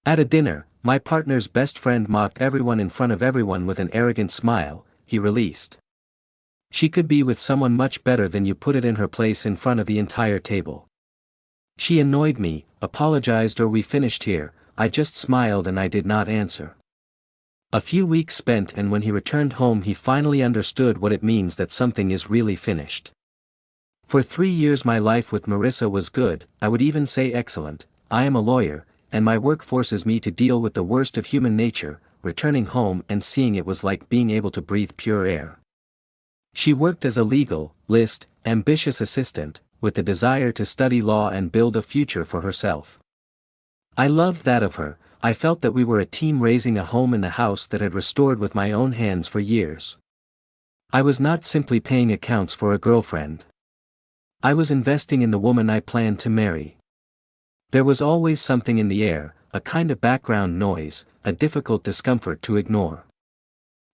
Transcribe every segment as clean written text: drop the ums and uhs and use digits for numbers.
At a dinner, my partner's best friend mocked everyone in front of everyone with an arrogant smile. He released. She could be with someone much better than you, put it in her place in front of the entire table. She annoyed me, apologized, or we finished here. I just smiled and I did not answer. A few weeks spent, and when he returned home he finally understood what it means that something is really finished. For 3 years my life with Marissa was good, I would even say excellent. I am a lawyer, and my work forces me to deal with the worst of human nature. Returning home and seeing it was like being able to breathe pure air. She worked as a legal, ambitious assistant, with the desire to study law and build a future for herself. I loved that of her. I felt that we were a team, raising a home in the house that had restored with my own hands for years. I was not simply paying accounts for a girlfriend. I was investing in the woman I planned to marry. There was always something in the air, a kind of background noise, a difficult discomfort to ignore.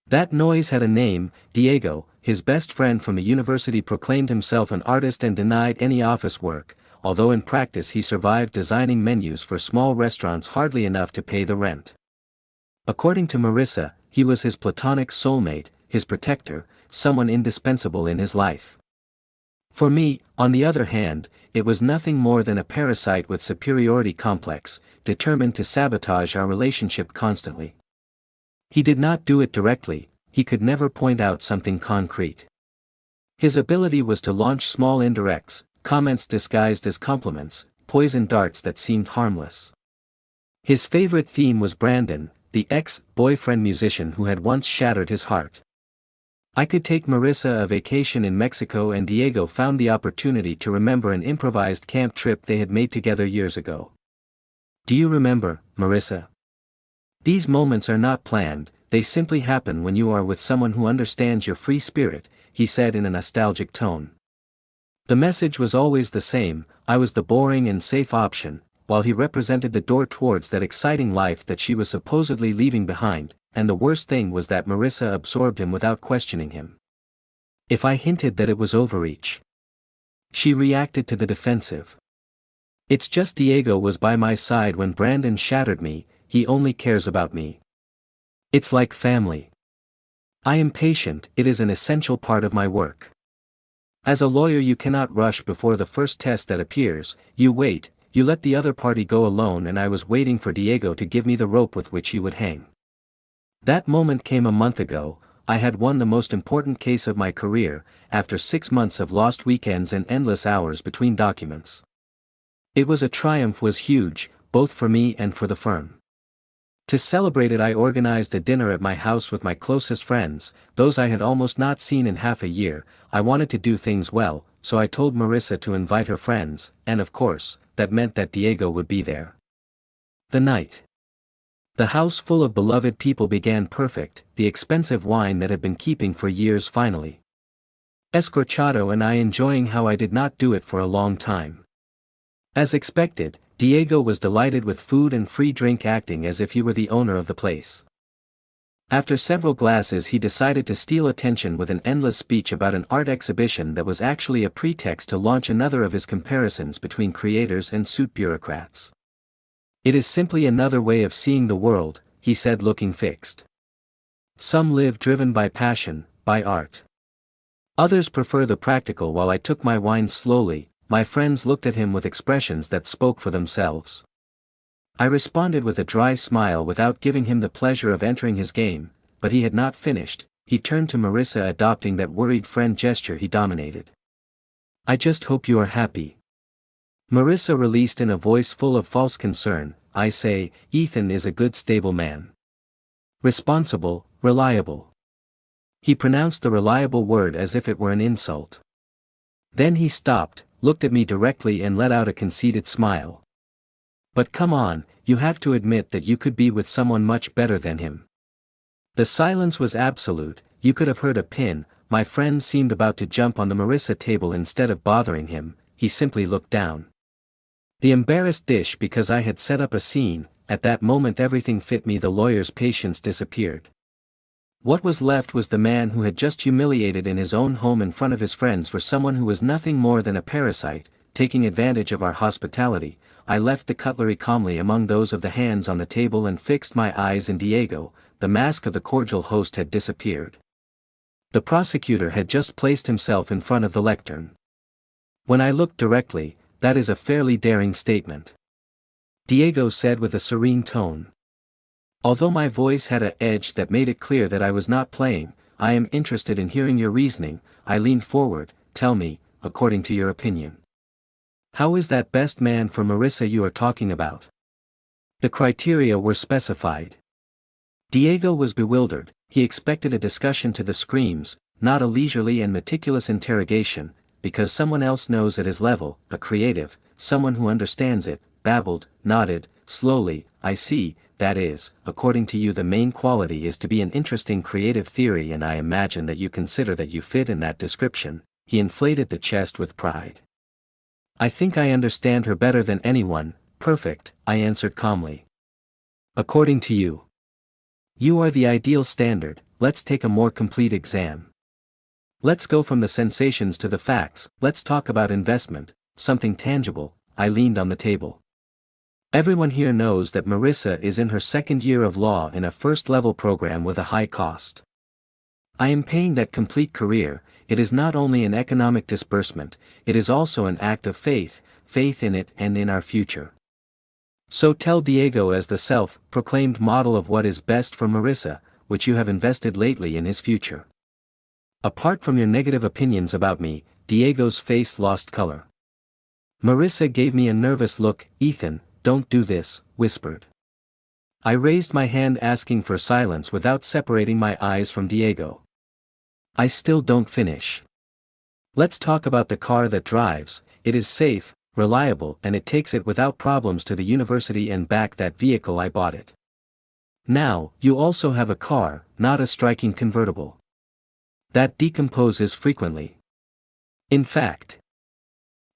That noise had a name. Diego, his best friend from the university, proclaimed himself an artist and denied any office work, although in practice he survived designing menus for small restaurants hardly enough to pay the rent. According to Marissa, he was his platonic soulmate, his protector, someone indispensable in his life. For me, on the other hand, it was nothing more than a parasite with superiority complex, determined to sabotage our relationship constantly. He did not do it directly, he could never point out something concrete. His ability was to launch small indirects, comments disguised as compliments, poison darts that seemed harmless. His favorite theme was Brandon, the ex-boyfriend musician who had once shattered his heart. I could take Marissa a vacation in Mexico, and Diego found the opportunity to remember an improvised camp trip they had made together years ago. Do you remember, Marissa? These moments are not planned, they simply happen when you are with someone who understands your free spirit, he said in a nostalgic tone. The message was always the same. I was the boring and safe option, while he represented the door towards that exciting life that she was supposedly leaving behind, and the worst thing was that Marissa absorbed him without questioning him. If I hinted that it was overreach, she reacted to the defensive. It's just Diego was by my side when Brandon shattered me, he only cares about me. It's like family. I am patient, it is an essential part of my work. As a lawyer you cannot rush before the first test that appears, you wait, you let the other party go alone, and I was waiting for Diego to give me the rope with which he would hang. That moment came a month ago. I had won the most important case of my career, after 6 months of lost weekends and endless hours between documents. It was a triumph, was huge, both for me and for the firm. To celebrate it I organized a dinner at my house with my closest friends, those I had almost not seen in half a year. I wanted to do things well, so I told Marissa to invite her friends, and of course, that meant that Diego would be there. The night. The house full of beloved people began perfect, the expensive wine that had been keeping for years finally escorchado, and I enjoying how I did not do it for a long time. As expected, Diego was delighted with food and free drink, acting as if he were the owner of the place. After several glasses he decided to steal attention with an endless speech about an art exhibition that was actually a pretext to launch another of his comparisons between creators and suit bureaucrats. It is simply another way of seeing the world, he said, looking fixed. Some live driven by passion, by art. Others prefer the practical. While I took my wine slowly, my friends looked at him with expressions that spoke for themselves. I responded with a dry smile without giving him the pleasure of entering his game, but he had not finished. He turned to Marissa, adopting that worried friend gesture he dominated. I just hope you are happy. Marissa released in a voice full of false concern, I say, Ethan is a good stable man. Responsible, reliable. He pronounced the reliable word as if it were an insult. Then he stopped, looked at me directly and let out a conceited smile. But come on, you have to admit that you could be with someone much better than him. The silence was absolute, you could have heard a pin. My friend seemed about to jump on the Marissa table. Instead of bothering him, he simply looked down. The embarrassed dish because I had set up a scene. At that moment everything fit me. The lawyer's patience disappeared. What was left was the man who had just humiliated in his own home in front of his friends for someone who was nothing more than a parasite, taking advantage of our hospitality, I left the cutlery calmly among those of the hands on the table and fixed my eyes in Diego. The mask of the cordial host had disappeared. The prosecutor had just placed himself in front of the lectern. When I looked directly, that is a fairly daring statement, Diego said with a serene tone. Although my voice had an edge that made it clear that I was not playing, I am interested in hearing your reasoning. I leaned forward. Tell me, according to your opinion, how is that best man for Marissa you are talking about? The criteria were specified. Diego was bewildered. He expected a discussion to the screams, not a leisurely and meticulous interrogation, because someone else knows at his level, a creative, someone who understands it, babbled, nodded, slowly. I see, that is, according to you the main quality is to be an interesting creative theory, and I imagine that you consider that you fit in that description. He inflated the chest with pride. I think I understand her better than anyone. Perfect, I answered calmly. According to you, you are the ideal standard. Let's take a more complete exam. Let's go from the sensations to the facts. Let's talk about investment, something tangible. I leaned on the table. Everyone here knows that Marissa is in her second year of law in a first-level program with a high cost. I am paying that complete career. It is not only an economic disbursement, it is also an act of faith, faith in it and in our future. So tell Diego, as the self-proclaimed model of what is best for Marissa, which you have invested lately in his future. Apart from your negative opinions about me, Diego's face lost color. Marissa gave me a nervous look. Ethan, don't do this, whispered. I raised my hand asking for silence without separating my eyes from Diego. I still don't finish. Let's talk about the car that drives. It is safe, reliable, and it takes it without problems to the university and back. That vehicle, I bought it. Now, you also have a car, not a striking convertible, that decomposes frequently. In fact,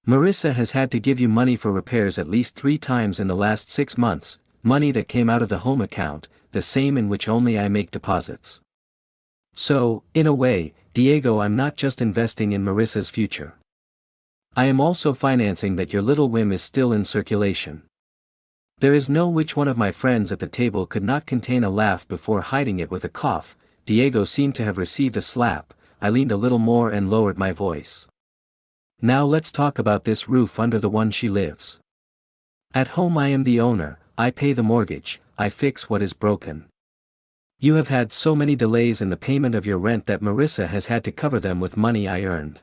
Marissa has had to give you money for repairs at least 3 times in the last 6 months, money that came out of the home account, the same in which only I make deposits. So, in a way, Diego, I'm not just investing in Marissa's future. I am also financing that your little whim is still in circulation. There is no which one of my friends at the table could not contain a laugh before hiding it with a cough. Diego seemed to have received a slap. I leaned a little more and lowered my voice. Now let's talk about this roof under the one she lives. At home I am the owner, I pay the mortgage, I fix what is broken. You have had so many delays in the payment of your rent that Marissa has had to cover them with money I earned.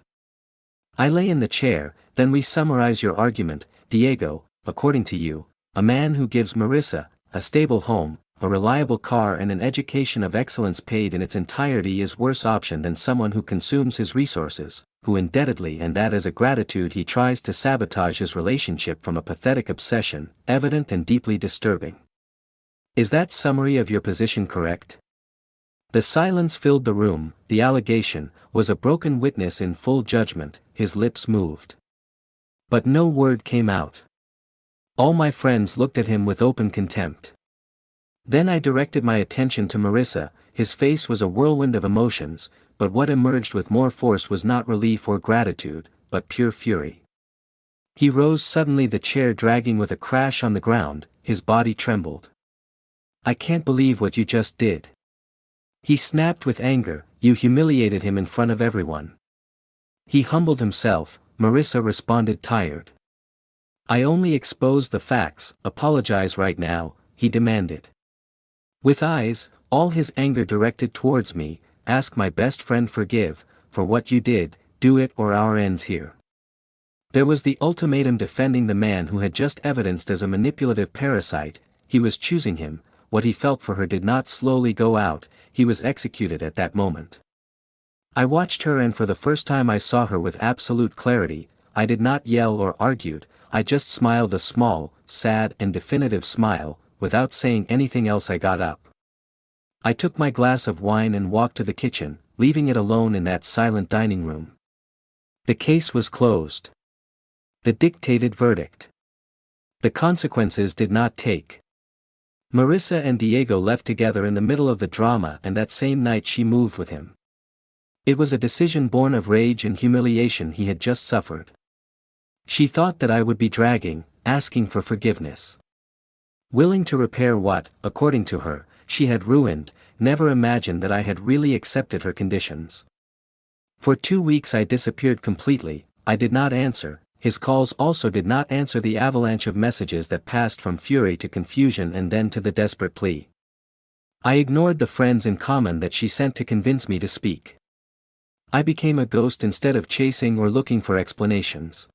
I lay in the chair. Then we summarize your argument, Diego. According to you, a man who gives Marissa a stable home, a reliable car and an education of excellence paid in its entirety is worse option than someone who consumes his resources, who indebtedly, and that as a gratitude he tries to sabotage his relationship from a pathetic obsession, evident and deeply disturbing. Is that summary of your position correct? The silence filled the room. The allegation was a broken witness in full judgment. His lips moved, but no word came out. All my friends looked at him with open contempt. Then I directed my attention to Marissa. His face was a whirlwind of emotions, but what emerged with more force was not relief or gratitude, but pure fury. He rose suddenly, the chair dragging with a crash on the ground. His body trembled. I can't believe what you just did. He snapped with anger. You humiliated him in front of everyone. He humbled himself. Marissa responded, tired. I only exposed the facts. Apologize right now, he demanded. With eyes, all his anger directed towards me. Ask my best friend forgive, for what you did, do it or our ends here. There was the ultimatum, defending the man who had just evidenced as a manipulative parasite. He was choosing him. What he felt for her did not slowly go out, he was executed at that moment. I watched her, and for the first time I saw her with absolute clarity. I did not yell or argued, I just smiled, a small, sad and definitive smile. Without saying anything else I got up. I took my glass of wine and walked to the kitchen, leaving it alone in that silent dining room. The case was closed. The dictated verdict. The consequences did not take. Marissa and Diego left together in the middle of the drama, and that same night she moved with him. It was a decision born of rage and humiliation he had just suffered. She thought that I would be dragging, asking for forgiveness. Willing to repair what, according to her, she had ruined, never imagined that I had really accepted her conditions. For 2 weeks I disappeared completely. I did not answer, his calls also did not answer the avalanche of messages that passed from fury to confusion and then to the desperate plea. I ignored the friends in common that she sent to convince me to speak. I became a ghost instead of chasing or looking for explanations.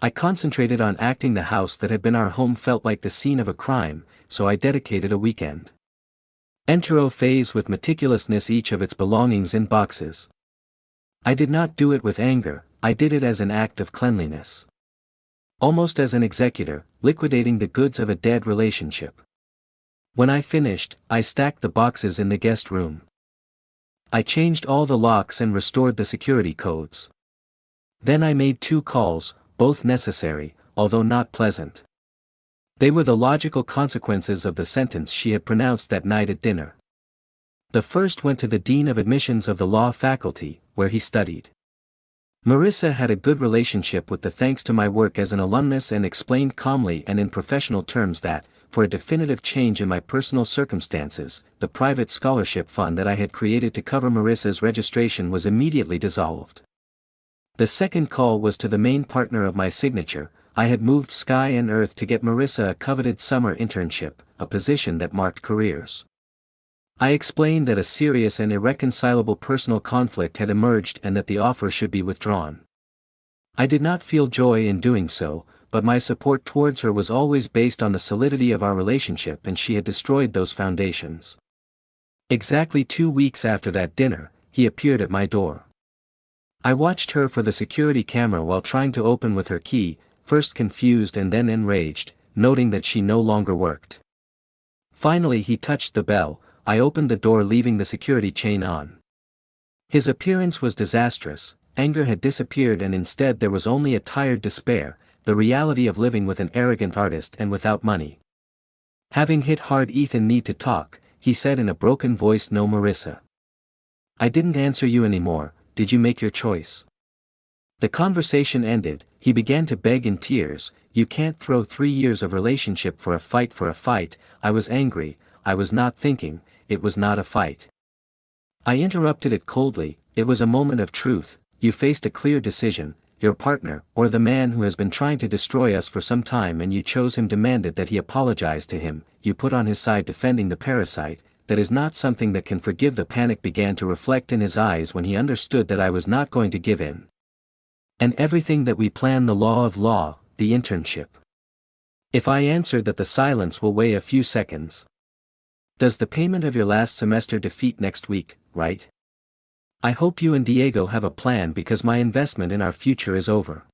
I concentrated on acting. The house that had been our home felt like the scene of a crime, so I dedicated a weekend. Entero phase with meticulousness each of its belongings in boxes. I did not do it with anger, I did it as an act of cleanliness. Almost as an executor, liquidating the goods of a dead relationship. When I finished, I stacked the boxes in the guest room. I changed all the locks and restored the security codes. Then I made 2 calls, both necessary, although not pleasant. They were the logical consequences of the sentence she had pronounced that night at dinner. The first went to the dean of admissions of the law faculty, where he studied. Marissa had a good relationship with the thanks to my work as an alumnus and explained calmly and in professional terms that, for a definitive change in my personal circumstances, the private scholarship fund that I had created to cover Marissa's registration was immediately dissolved. The second call was to the main partner of my signature. I had moved sky and earth to get Marissa a coveted summer internship, a position that marked careers. I explained that a serious and irreconcilable personal conflict had emerged and that the offer should be withdrawn. I did not feel joy in doing so, but my support towards her was always based on the solidity of our relationship, and she had destroyed those foundations. Exactly 2 weeks after that dinner, he appeared at my door. I watched her for the security camera while trying to open with her key, first confused and then enraged, noting that she no longer worked. Finally he touched the bell. I opened the door, leaving the security chain on. His appearance was disastrous. Anger had disappeared and instead there was only a tired despair, the reality of living with an arrogant artist and without money. Having hit hard, Ethan, need to talk, he said in a broken voice. No, Marissa. I didn't answer you anymore. Did you make your choice? The conversation ended. He began to beg in tears. You can't throw 3 years of relationship for a fight. I was angry. I was not thinking. It was not a fight. I interrupted it coldly. It was a moment of truth. You faced a clear decision, your partner, or the man who has been trying to destroy us for some time, and you chose him, demanded that he apologize to him, you put on his side defending the parasite. That is not something that can forgive. The panic began to reflect in his eyes when he understood that I was not going to give in. And everything that we planned, the law, the internship. If I answered that, the silence will weigh a few seconds. Does the payment of your last semester defeat next week, right? I hope you and Diego have a plan, because my investment in our future is over.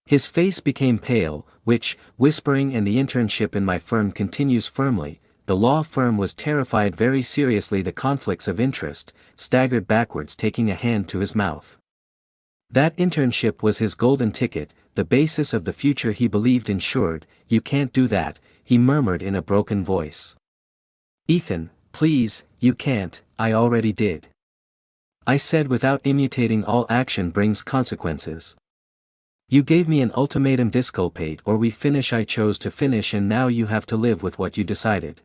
His face became pale, whispering, and the internship in my firm continues firmly. The law firm was terrified, very seriously. The conflicts of interest, staggered backwards, taking a hand to his mouth. That internship was his golden ticket, the basis of the future he believed ensured. You can't do that, he murmured in a broken voice. Ethan, please, you can't. I already did. I said without imitating. All action brings consequences. You gave me an ultimatum, disculpate or we finish. I chose to finish, and now you have to live with what you decided.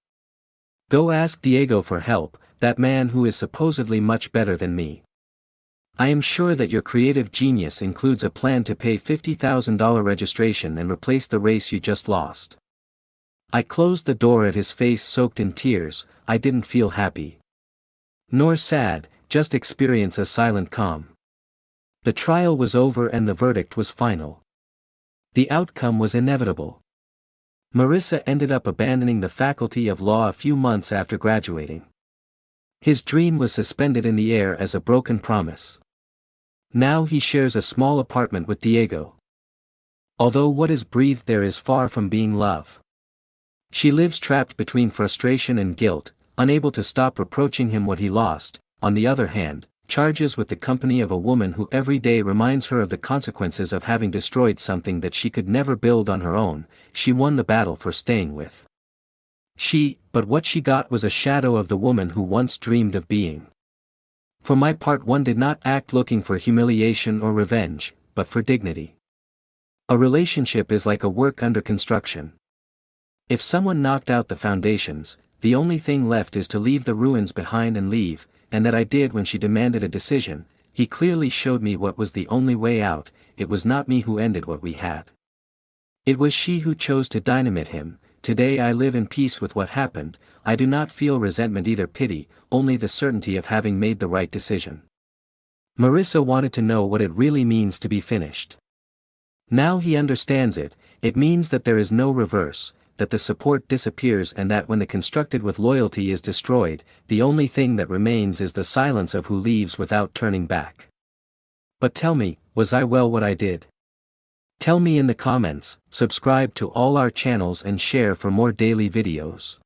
Go ask Diego for help, that man who is supposedly much better than me. I am sure that your creative genius includes a plan to pay $50,000 registration and replace the race you just lost. I closed the door at his face soaked in tears. I didn't feel happy. Nor sad, just experience a silent calm. The trial was over and the verdict was final. The outcome was inevitable. Marissa ended up abandoning the faculty of law a few months after graduating. His dream was suspended in the air as a broken promise. Now he shares a small apartment with Diego. Although what is breathed there is far from being love. She lives trapped between frustration and guilt, unable to stop reproaching him what he lost. On the other hand, charges with the company of a woman who every day reminds her of the consequences of having destroyed something that she could never build on her own. She won the battle for staying with. But what she got was a shadow of the woman who once dreamed of being. For my part, one did not act looking for humiliation or revenge, but for dignity. A relationship is like a work under construction. If someone knocked out the foundations, the only thing left is to leave the ruins behind and leave, and that I did when she demanded a decision. He clearly showed me what was the only way out. It was not me who ended what we had. It was she who chose to dynamite him. Today I live in peace with what happened. I do not feel resentment, either pity, only the certainty of having made the right decision. Marissa wanted to know what it really means to be finished. Now he understands it. It means that there is no reverse, that the support disappears, and that when the constructed with loyalty is destroyed, the only thing that remains is the silence of who leaves without turning back. But tell me, was I well what I did? Tell me in the comments, subscribe to all our channels and share for more daily videos.